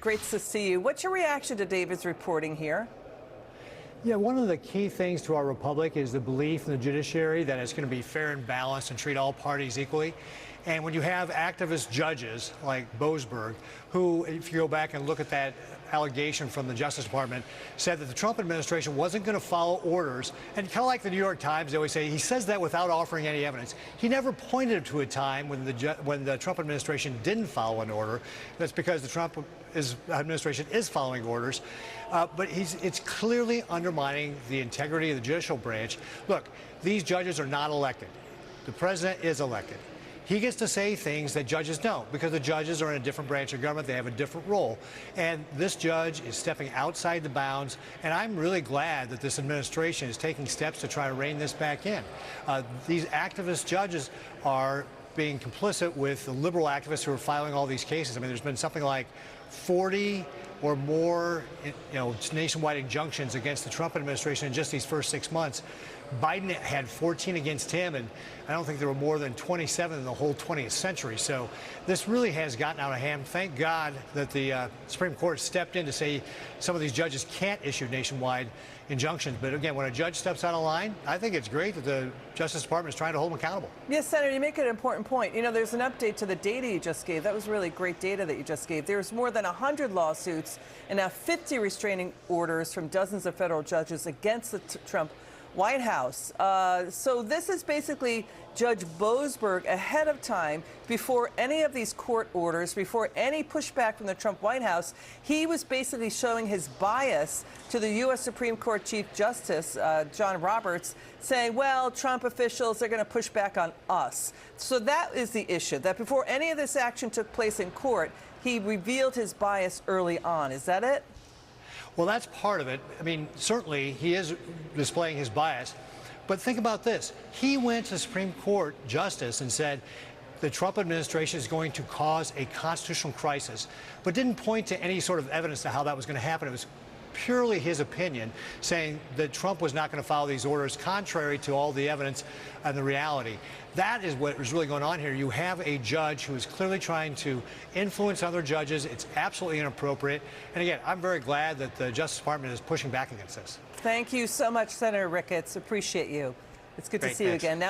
Great to see you. What's your reaction to David's reporting here? Yeah, one of the key things to our republic is the belief in the judiciary that it's going to be fair and balanced and treat all parties equally. And when you have activist judges like Boasberg, who, if you go back and look at that allegation from the Justice Department, said that the Trump administration wasn't going to follow orders, and kind of like the New York Times, they always say, he says that without offering any evidence. He never pointed to a time when the Trump administration didn't follow an order. That's because the Trump administration is following orders, but it's clearly undermining the integrity of the judicial branch. Look, these judges are not elected. The president is elected. He gets to say things that judges don't, because the judges are in a different branch of government. They have a different role. And this judge is stepping outside the bounds. And I'm really glad that this administration is taking steps to try to rein this back in. These activist judges are being complicit with the liberal activists who are filing all these cases. I mean, there's been something like 40 or more, nationwide injunctions against the Trump administration in just these first 6 months. Biden had 14 against him, and I don't think there were more than 27 in the whole 20th century. So this really has gotten out of hand. Thank God that the Supreme Court stepped in to say some of these judges can't issue nationwide injunctions. But again, when a judge steps out of line, I think it's great that the Justice Department is trying to hold them accountable. Yes, Senator, you make an important point. There's an update to the data you just gave. That was really great data that you just gave. There's more than 100 lawsuits and now 50 restraining orders from dozens of federal judges against the Trump White House. So this is basically Judge Boasberg ahead of time, before any of these court orders, before any pushback from the Trump White House. He was basically showing his bias to the U.S. Supreme Court Chief Justice, John Roberts, saying, well, Trump officials, they're going to push back on us. So that is the issue, that before any of this action took place in court, he revealed his bias early on. Is that it? Well, that's part of it. I mean, certainly he is displaying his bias. But think about this. He went to Supreme Court justice and said the Trump administration is going to cause a constitutional crisis, but didn't point to any sort of evidence to how that was going to happen. It was purely his opinion, saying that Trump was not going to follow these orders, contrary to all the evidence and the reality. That is what is really going on here. You have a judge who is clearly trying to influence other judges. It's absolutely inappropriate. And again, I'm very glad that the Justice Department is pushing back against this. Thank you so much, Senator Ricketts. Appreciate you. It's good to see you again. Now